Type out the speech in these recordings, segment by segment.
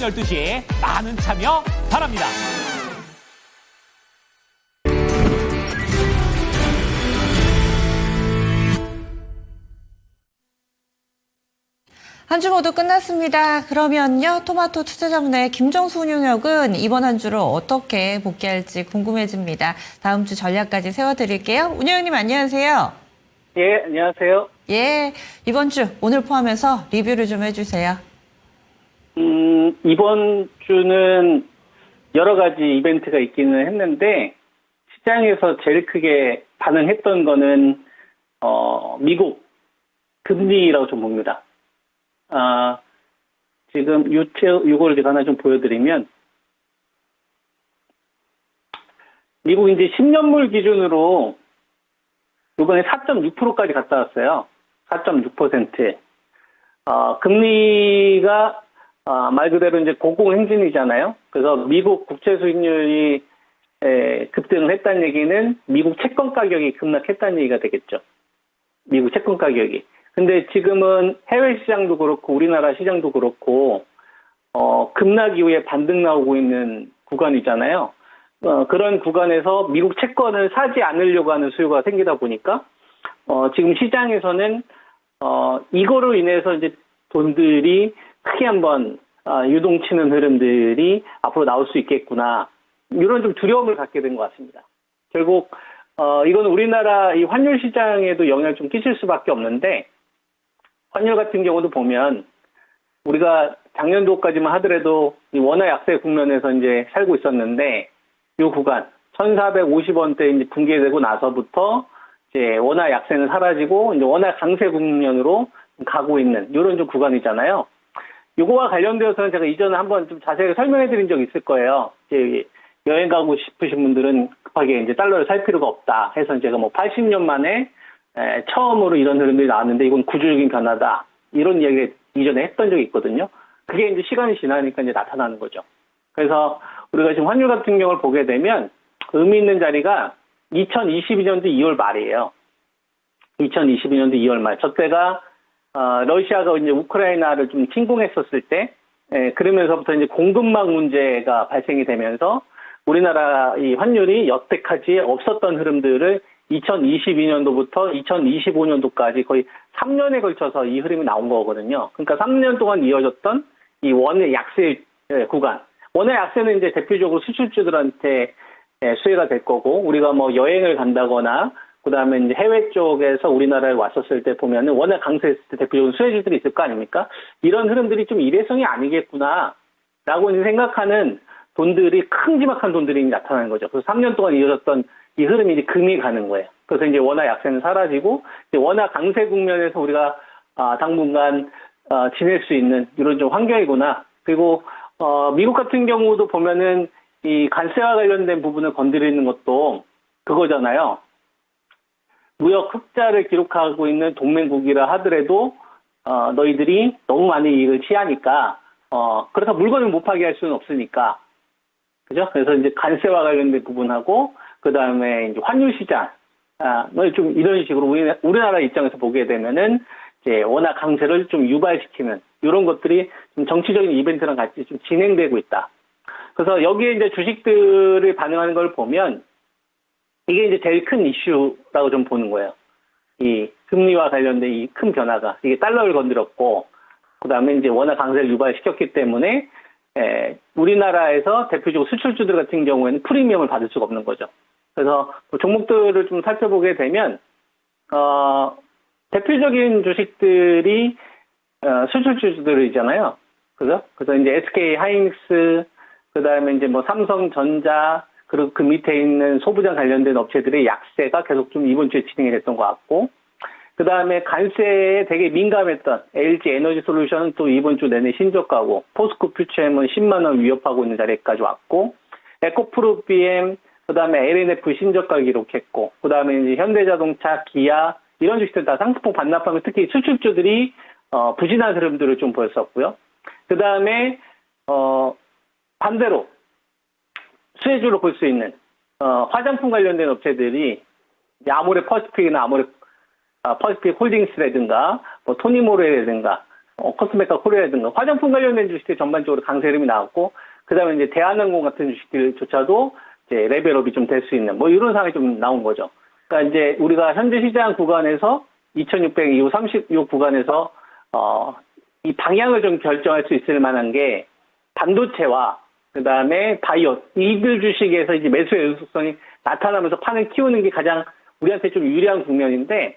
12시에 많은 참여 바랍니다. 한 주 모두 끝났습니다. 그러면요, 토마토 투자자문의 김정수 운용역은 이번 한 주를 어떻게 복귀할지 궁금해집니다. 다음 주 전략까지 세워드릴게요. 운용님 안녕하세요. 예, 안녕하세요. 예, 이번 주 오늘 포함해서 리뷰를 좀 해주세요. 이번 주는 여러 가지 이벤트가 있기는 했는데 시장에서 제일 크게 반응했던 거는 미국 금리라고 좀 봅니다. 지금 이걸 제가 하나 좀 보여드리면 미국 이제 10년물 기준으로 이번에 4.6%까지 갔다 왔어요. 4.6%. 금리가 말 그대로 이제 고공행진이잖아요. 그래서 미국 국채 수익률이 급등을 했다는 얘기는 미국 채권 가격이 급락했다는 얘기가 되겠죠. 미국 채권 가격이. 근데 지금은 해외 시장도 그렇고 우리나라 시장도 그렇고 급락 이후에 반등 나오고 있는 구간이잖아요. 그런 구간에서 미국 채권을 사지 않으려고 하는 수요가 생기다 보니까 지금 시장에서는 이거로 인해서 이제 돈들이 크게 한번 유동치는 흐름들이 앞으로 나올 수 있겠구나. 이런 좀 두려움을 갖게 된 것 같습니다. 결국 이건 우리나라 이 환율 시장에도 영향을 좀 끼칠 수밖에 없는데 환율 같은 경우도 보면 우리가 작년도까지만 하더라도 이 원화 약세 국면에서 이제 살고 있었는데 이 구간 1,450원대 이제 붕괴되고 나서부터 이제 원화 약세는 사라지고 이제 원화 강세 국면으로 가고 있는 이런 좀 구간이잖아요. 요거와 관련되어서는 제가 이전에 한번 좀 자세히 설명해 드린 적이 있을 거예요. 이제 여행 가고 싶으신 분들은 급하게 이제 달러를 살 필요가 없다 해서 제가 뭐 80년 만에 처음으로 이런 흐름들이 나왔는데 이건 구조적인 변화다. 이런 이야기를 이전에 했던 적이 있거든요. 그게 이제 시간이 지나니까 이제 나타나는 거죠. 그래서 우리가 지금 환율 같은 경우를 보게 되면 의미 있는 자리가 2022년도 2월 말이에요. 2022년도 2월 말. 저때가 러시아가 이제 우크라이나를 좀 침공했었을 때, 그러면서부터 이제 공급망 문제가 발생이 되면서 우리나라 이 환율이 여태까지 없었던 흐름들을 2022년도부터 2025년도까지 거의 3년에 걸쳐서 이 흐름이 나온 거거든요. 그러니까 3년 동안 이어졌던 이 원의 약세 구간. 원의 약세는 이제 대표적으로 수출주들한테 수혜가 될 거고, 우리가 뭐 여행을 간다거나, 그 다음에 이제 해외 쪽에서 우리나라에 왔었을 때 보면은 워낙 강세했을 때 대표적으로 수혜주들이 있을 거 아닙니까? 이런 흐름들이 좀 일회성이 아니겠구나, 라고 이제 생각하는 돈들이, 큼지막한 돈들이 나타나는 거죠. 그래서 3년 동안 이어졌던 이 흐름이 이제 금이 가는 거예요. 그래서 이제 원화 약세는 사라지고, 이제 원화 강세 국면에서 우리가, 당분간, 지낼 수 있는 이런 좀 환경이구나. 그리고, 미국 같은 경우도 보면은 이 관세와 관련된 부분을 건드리는 것도 그거잖아요. 무역 흑자를 기록하고 있는 동맹국이라 하더라도 너희들이 너무 많은 이익을 취하니까 그래서 물건을 못 파게 할 수는 없으니까, 그죠? 그래서 이제 관세와 관련된 부분하고 그 다음에 이제 환율 시장, 좀 이런 식으로 우리나라 입장에서 보게 되면은 이제 워낙 강세를 좀 유발시키는 이런 것들이 좀 정치적인 이벤트랑 같이 좀 진행되고 있다. 그래서 여기에 이제 주식들을 반응하는 걸 보면 이게 이제 제일 큰 이슈라고 좀 보는 거예요. 이 금리와 관련된 이 큰 변화가, 이게 달러를 건드렸고, 그 다음에 이제 워낙 강세를 유발시켰기 때문에, 우리나라에서 대표적으로 수출주들 같은 경우에는 프리미엄을 받을 수가 없는 거죠. 그래서 그 종목들을 좀 살펴보게 되면, 대표적인 주식들이, 수출주들이잖아요. 그죠? 그래서 이제 SK 하이닉스, 그 다음에 이제 뭐 삼성전자, 그리고 그 밑에 있는 소부장 관련된 업체들의 약세가 계속 좀 이번 주에 진행이 됐던 것 같고, 그 다음에 관세에 되게 민감했던 LG 에너지 솔루션은 또 이번 주 내내 신저가고, 포스코 퓨처엠은 10만 원 위협하고 있는 자리까지 왔고, 에코프로 BM, 그 다음에 LNF 신저가 기록했고, 그 다음에 이제 현대자동차, 기아, 이런 주식들 다 상승폭 반납하면 특히 수출주들이, 부진한 흐름들을 좀 보였었고요. 그 다음에, 반대로, 수혜주로 볼 수 있는 화장품 관련된 업체들이 아모레 퍼시픽이나 아모레 퍼시픽 홀딩스라든가 뭐 토니모레라든가 코스메카 코리아라든가 화장품 관련된 주식들 전반적으로 강세 흐름이 나왔고, 그 다음에 이제 대한항공 같은 주식들조차도 이제 레벨업이 좀 될 수 있는 뭐 이런 상황이 좀 나온 거죠. 그러니까 이제 우리가 현재 시장 구간에서 2600 이후 30요 구간에서 이 방향을 좀 결정할 수 있을 만한 게 반도체와 그 다음에 바이오 이들 주식에서 이제 매수의 연속성이 나타나면서 판을 키우는 게 가장 우리한테 좀 유리한 국면인데,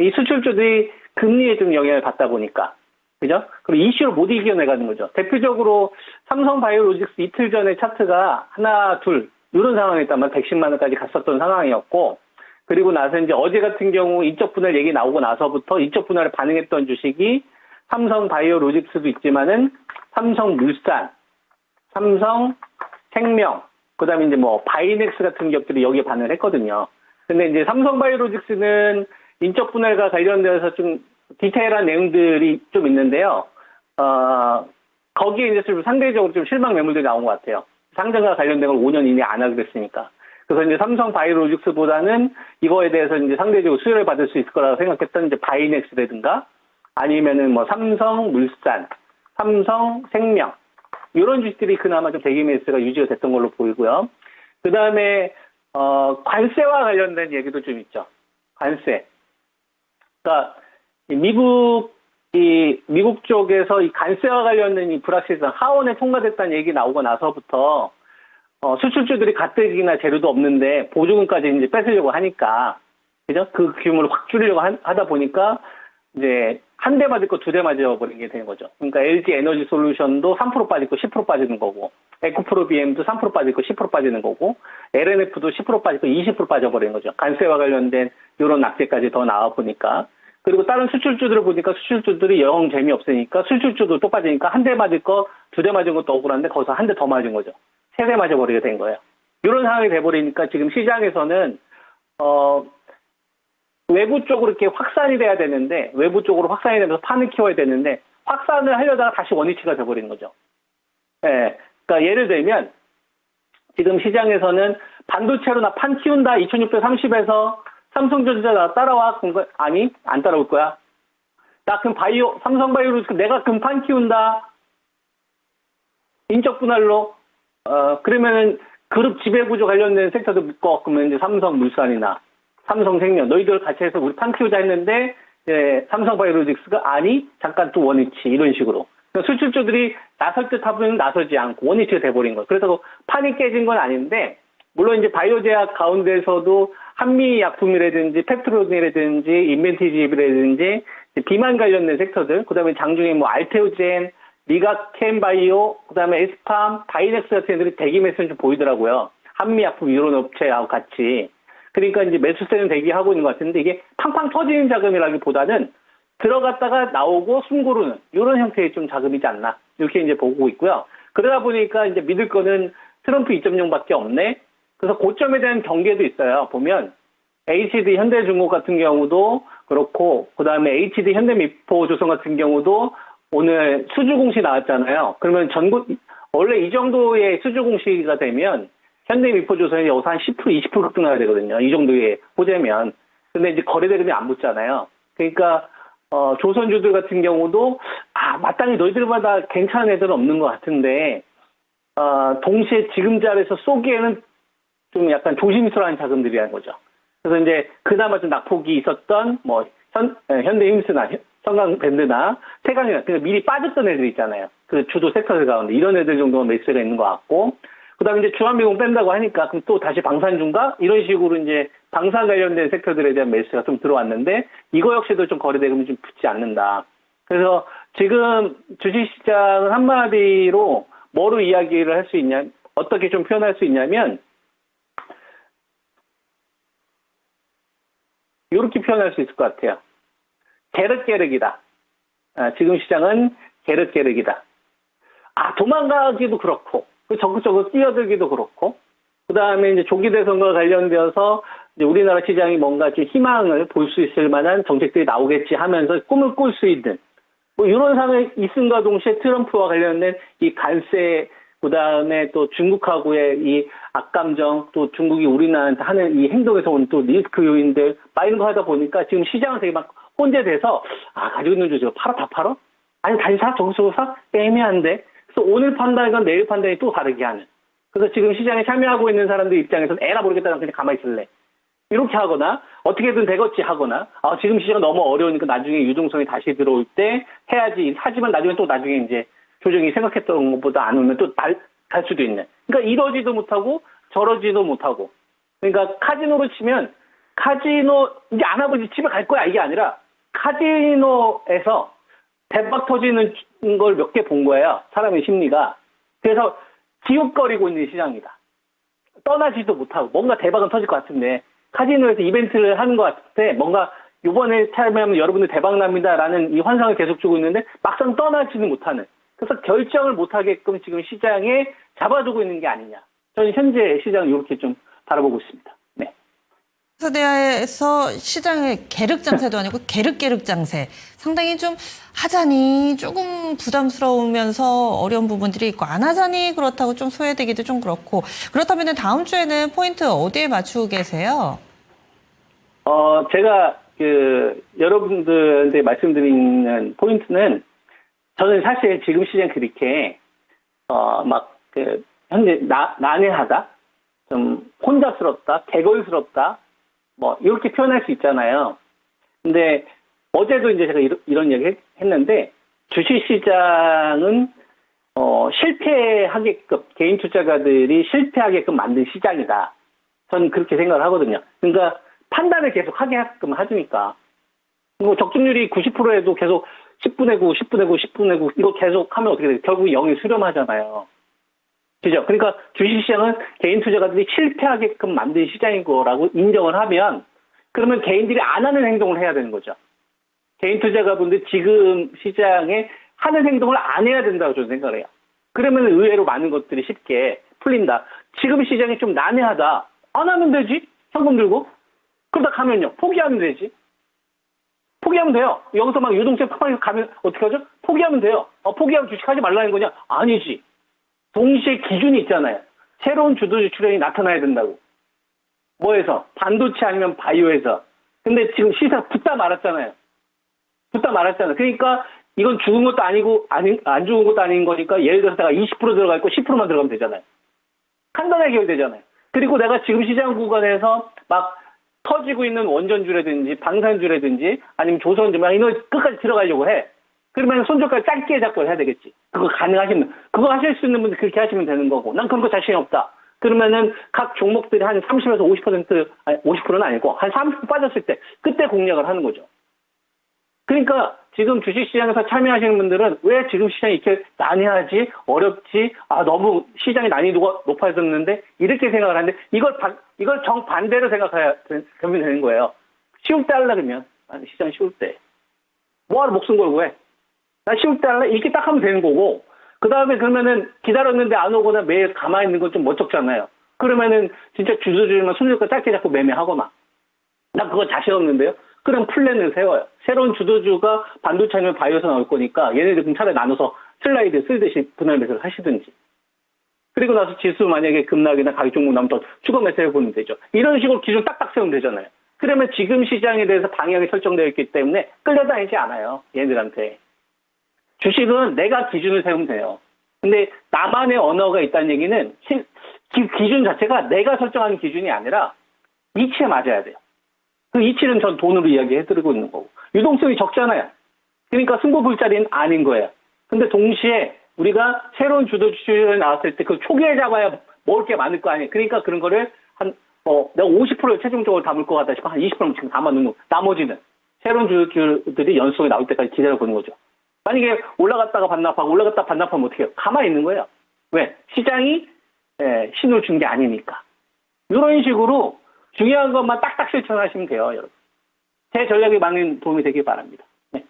이 수출주들이 금리에 좀 영향을 받다 보니까, 그죠? 그리고 이슈로 못 이겨내가는 거죠. 대표적으로 삼성바이오로직스 이틀 전에 차트가 하나, 둘, 이런 상황이었다면 110만 원까지 갔었던 상황이었고, 그리고 나서 이제 어제 같은 경우 인적 분할 얘기 나오고 나서부터 인적 분할에 반응했던 주식이 삼성바이오로직스도 있지만은 삼성물산, 삼성생명, 그 다음에 이제 뭐 바이넥스 같은 기업들이 여기에 반응을 했거든요. 근데 이제 삼성바이오로직스는 인적 분할과 관련돼서 좀 디테일한 내용들이 좀 있는데요. 거기에 이제 좀 상대적으로 좀 실망 매물들이 나온 것 같아요. 상장과 관련된 걸 5년 이내에 안 하기로 했으니까. 그래서 이제 삼성바이오로직스보다는 이거에 대해서 이제 상대적으로 수혜를 받을 수 있을 거라고 생각했던 이제 바이넥스라든가 아니면은 뭐 삼성물산, 삼성생명 이런 주식들이 그나마 좀 대기 매수가 유지가 됐던 걸로 보이고요. 그 다음에 관세와 관련된 얘기도 좀 있죠. 관세. 그러니까 미국 쪽에서 이 관세와 관련된 이 불확실성 하원에 통과됐다는 얘기 나오고 나서부터 수출주들이 가뜩이나 재료도 없는데 보조금까지 이제 뺏으려고 하니까, 그죠? 그 규모를 확 줄이려고 하다 보니까 이제 한 대 맞을 거 두 대 맞아버린 게 되는 거죠. 그러니까 LG 에너지 솔루션도 3% 빠질 거 10% 빠지는 거고, 에코프로 BM도 3% 빠질 거 10% 빠지는 거고, LNF도 10% 빠질 거 20% 빠져버리는 거죠. 관세와 관련된 이런 악재까지 더 나와 보니까. 그리고 다른 수출주들을 보니까 수출주들이 영 재미없으니까 수출주도 또 빠지니까 한 대 맞을 거 두 대 맞은 것도 억울한데 거기서 한 대 더 맞은 거죠. 세 대 맞아버리게 된 거예요. 이런 상황이 돼버리니까 지금 시장에서는 외부 쪽으로 이렇게 확산이 돼야 되는데, 외부 쪽으로 확산이 되면서 판을 키워야 되는데, 확산을 하려다가 다시 원위치가 돼버리는 거죠. 예. 그러니까 예를 들면, 지금 시장에서는 반도체로 나 판 키운다, 2630에서 삼성전자 나 따라와. 아니, 안 따라올 거야. 나 그럼 삼성바이오로직스 내가 금판 키운다. 인적 분할로. 그러면은 그룹 지배구조 관련된 섹터도 묶어. 그러면 이제 삼성물산이나 삼성생명 너희들 같이 해서 우리 판 키우자 했는데 삼성바이오로직스가 아니 잠깐 또 원위치 이런 식으로 그러니까 수출주들이 나설 듯 하면 나서지 않고 원위치가 돼버린 거예요. 그래서 판이 깨진 건 아닌데 물론 이제 바이오제약 가운데서도 한미약품이라든지 펩트론이라든지 인벤티집이라든지 비만 관련된 섹터들 그다음에 장중에 뭐 알테오젠, 리가켄바이오, 그다음에 에스팜, 바이넥스 같은 애들이 대기 매수는 좀 보이더라고요. 한미약품 이런 업체하고 같이. 그러니까 이제 매수세는 대기하고 있는 것 같은데 이게 팡팡 터지는 자금이라기보다는 들어갔다가 나오고 숨고르는 이런 형태의 좀 자금이지 않나 이렇게 이제 보고 있고요. 그러다 보니까 이제 믿을 거는 트럼프 2.0밖에 없네. 그래서 고점에 대한 경계도 있어요. 보면 HD 현대중공 같은 경우도 그렇고 그다음에 HD 현대미포조선 같은 경우도 오늘 수주 공시 나왔잖아요. 그러면 원래 이 정도의 수주 공시가 되면 현대미포조선이 여기서 한 10%, 20% 급등해야 되거든요. 이 정도의 호재면. 근데 이제 거래대금이 안 붙잖아요. 그러니까, 조선주들 같은 경우도, 마땅히 너희들마다 괜찮은 애들은 없는 것 같은데, 동시에 지금 자리에서 쏘기에는 좀 약간 조심스러운 자금들이라는 거죠. 그래서 이제 그나마 좀 낙폭이 있었던, 뭐, 현대힘스나, 성강밴드나, 태강이나, 그러니까 미리 빠졌던 애들 있잖아요. 그 주도 섹터들 가운데. 이런 애들 정도가 매수가 있는 것 같고, 그 다음에 이제 주한미군 뺀다고 하니까 그럼 또 다시 방산중가 이런 식으로 이제 방산 관련된 섹터들에 대한 매수가 좀 들어왔는데 이거 역시도 좀 거래대금이 좀 붙지 않는다. 그래서 지금 주식시장은 한마디로 뭐로 이야기를 할 수 있냐, 어떻게 좀 표현할 수 있냐면 이렇게 표현할 수 있을 것 같아요. 게륵게륵이다. 지금 시장은 게륵게륵이다. 도망가기도 그렇고 적극적으로 뛰어들기도 그렇고, 그 다음에 이제 조기 대선과 관련되어서 이제 우리나라 시장이 뭔가 좀 희망을 볼 수 있을 만한 정책들이 나오겠지 하면서 꿈을 꿀 수 있는, 뭐 이런 상황이 있음과 동시에 트럼프와 관련된 이 관세, 그 다음에 또 중국하고의 이 악감정, 또 중국이 우리나라한테 하는 이 행동에서 오는 또 리스크 요인들, 막 이런 거 하다 보니까 지금 시장은 되게 막 혼재돼서, 가지고 있는 주식 팔아, 다 팔아? 아니 다시 사? 저기서 사? 애매한데. 그래서 오늘 판단과 내일 판단이 또 다르게 하는. 그래서 지금 시장에 참여하고 있는 사람들 입장에서는 에라 모르겠다 그냥 가만히 있을래. 이렇게 하거나 어떻게든 되겠지 하거나 지금 시장은 너무 어려우니까 나중에 유동성이 다시 들어올 때 해야지. 하지만 나중에 이제 조정이 생각했던 것보다 안 오면 또 갈 수도 있는. 그러니까 이러지도 못하고 저러지도 못하고. 그러니까 카지노로 치면 카지노 이제 안 하고 이제 집에 갈 거야 이게 아니라 카지노에서 대박 터지는 걸 몇 개 본 거예요. 사람의 심리가. 그래서 기웃거리고 있는 시장이다. 떠나지도 못하고 뭔가 대박은 터질 것 같은데 카지노에서 이벤트를 하는 것 같은데 뭔가 이번에 참여하면 여러분들 대박 납니다라는 이 환상을 계속 주고 있는데 막상 떠나지는 못하는. 그래서 결정을 못하게끔 지금 시장에 잡아두고 있는 게 아니냐. 저는 현재 시장을 이렇게 좀 바라보고 있습니다. 네. 그래서 대해서 시장의 계륵 장세도 아니고 계륵 장세. 상당히 좀 하자니 조금 부담스러우면서 어려운 부분들이 있고 안 하자니 그렇다고 좀 소외되기도 좀 그렇고. 그렇다면 다음 주에는 포인트 어디에 맞추고 계세요? 제가 여러분들한테 말씀드리는 포인트는 저는 사실 지금 시장 그렇게 현재 난해하다, 좀 혼잡스럽다, 개걸스럽다, 뭐 이렇게 표현할 수 있잖아요. 근데 어제도 이제 제가 이런 얘기 했는데 주식시장은 실패하게끔 개인 투자가들이 실패하게끔 만든 시장이다. 저는 그렇게 생각을 하거든요. 그러니까 판단을 계속 하게끔 해주니까. 뭐 적중률이 90%에도 계속 10분의 9, 10분의 9, 10분의 9 이거 계속 하면 어떻게 돼요? 결국 0이 수렴하잖아요. 그죠? 그러니까 주식시장은 개인 투자가들이 실패하게끔 만든 시장인 거라고 인정을 하면 그러면 개인들이 안 하는 행동을 해야 되는 거죠. 개인 투자가분들 지금 시장에 하는 행동을 안 해야 된다고 저는 생각을 해요. 그러면 의외로 많은 것들이 쉽게 풀린다. 지금 시장이 좀 난해하다. 안 하면 되지? 현금 들고. 그러다 가면요. 포기하면 되지. 포기하면 돼요. 여기서 막 유동성 팍팍 가면 어떻게 하죠? 포기하면 돼요. 포기하면 주식하지 말라는 거냐? 아니지. 동시에 기준이 있잖아요. 새로운 주도주 출현이 나타나야 된다고. 뭐에서? 반도체 아니면 바이오에서. 근데 지금 시세 붙다 말았잖아요. 그러니까 이건 죽은 것도 아니고 안 죽은 것도 아닌 거니까 예를 들어서 내가 20% 들어가 있고 10%만 들어가면 되잖아요. 간단하게 해결되잖아요. 그리고 내가 지금 시장 구간에서 막 터지고 있는 원전주라든지 방산주라든지 아니면 조선주 막 이런 끝까지 들어가려고 해. 그러면 손절까지 짧게 잡고 해야 되겠지. 그거 가능하시면 그거 하실 수 있는 분들 그렇게 하시면 되는 거고 난 그런 거 자신이 없다. 그러면은 각 종목들이 한 30에서 50% 아니 50%는 아니고 한 30% 빠졌을 때 그때 공략을 하는 거죠. 그러니까 지금 주식시장에서 참여하시는 분들은 왜 지금 시장이 이렇게 난해하지 어렵지 너무 시장의 난이도가 높아졌는데 이렇게 생각을 하는데 이걸 정반대로 생각해야 되는 거예요. 쉬울 때 하려 그러면 시장 쉬울 때 뭐하러 목숨 걸고 해. 나 쉬울 때 할래? 이렇게 딱 하면 되는 거고 그 다음에 그러면은 기다렸는데 안 오거나 매일 가만히 있는 건 좀 멋쩍잖아요. 그러면은 진짜 주도주만 손절가 짧게 잡고 매매하거나 나 그거 자신 없는데요. 그럼 플랜을 세워요. 새로운 주도주가 반도체 아니면 바이오에서 나올 거니까 얘네들 그럼 차라리 나눠서 슬라이드 쓸듯이 분할 매수를 하시든지. 그리고 나서 지수 만약에 급락이나 가격 종목 나면 더 추가 매수해 보면 되죠. 이런 식으로 기준 딱딱 세우면 되잖아요. 그러면 지금 시장에 대해서 방향이 설정되어 있기 때문에 끌려다니지 않아요. 얘네들한테. 주식은 내가 기준을 세우면 돼요. 근데 나만의 언어가 있다는 얘기는 기준 자체가 내가 설정하는 기준이 아니라 이치에 맞아야 돼요. 그 이치는 전 돈으로 이야기해드리고 있는 거고. 유동성이 적잖아요. 그러니까 승부 볼 자리는 아닌 거예요. 근데 동시에 우리가 새로운 주도주에 나왔을 때 그 초기에 잡아야 먹을 게 많을 거 아니에요. 그러니까 그런 거를 내가 50%를 최종적으로 담을 것 같다 싶으면 한 20%는 지금 담아놓는 거. 나머지는 새로운 주주들이 연속에 나올 때까지 기다려보는 거죠. 만약에 올라갔다가 반납하면 어떻게 해요? 가만히 있는 거예요. 왜? 시장이 신호를 준 게 아니니까. 이런 식으로 중요한 것만 딱딱 실천하시면 돼요, 여러분. 제 전략에 많은 도움이 되길 바랍니다. 네.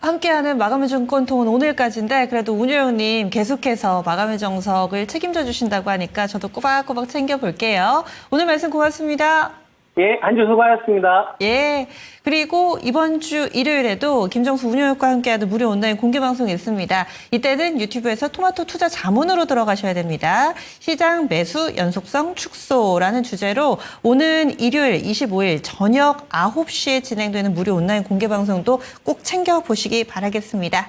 함께하는 마감의 증권통은 오늘까지인데 그래도 운효영님 계속해서 마감의 정석을 책임져 주신다고 하니까 저도 꼬박꼬박 챙겨볼게요. 오늘 말씀 고맙습니다. 예, 한 주 수고하셨습니다. 예. 그리고 이번 주 일요일에도 김정수 운영위원과 함께하는 무료 온라인 공개 방송이 있습니다. 이때는 유튜브에서 토마토 투자 자문으로 들어가셔야 됩니다. 시장 매수 연속성 축소라는 주제로 오는 일요일 25일 저녁 9시에 진행되는 무료 온라인 공개 방송도 꼭 챙겨보시기 바라겠습니다.